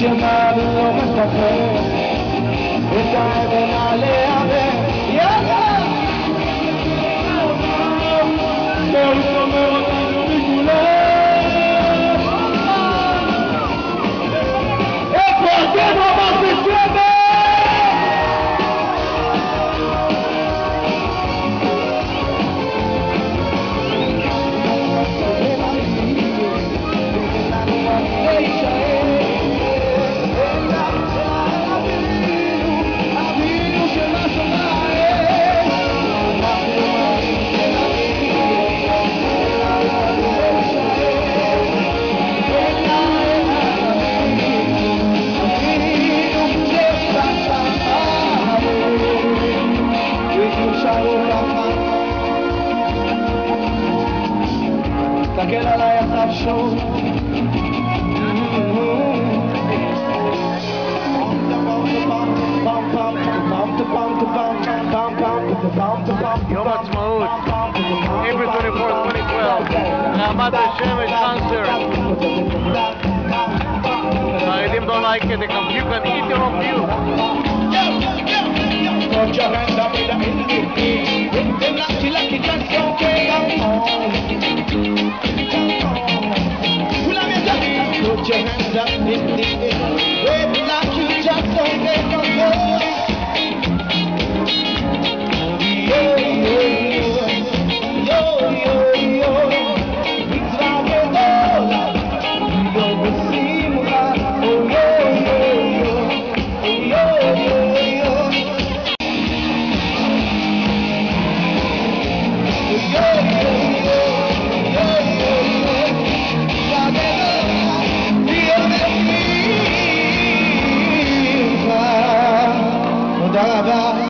שמע ולא מפחד את האבן עליה ויאללה מאוד אומר אותנו מכולם איפה אתם רמת בסדר תסתכל עליי עכשיו שוב יום עצמאות, אפריל 24, 2012, רמת השמש קונצרט. החרדים don't like it, they come, you can eat your own view. Put your hands up in the air, with the lucky canción que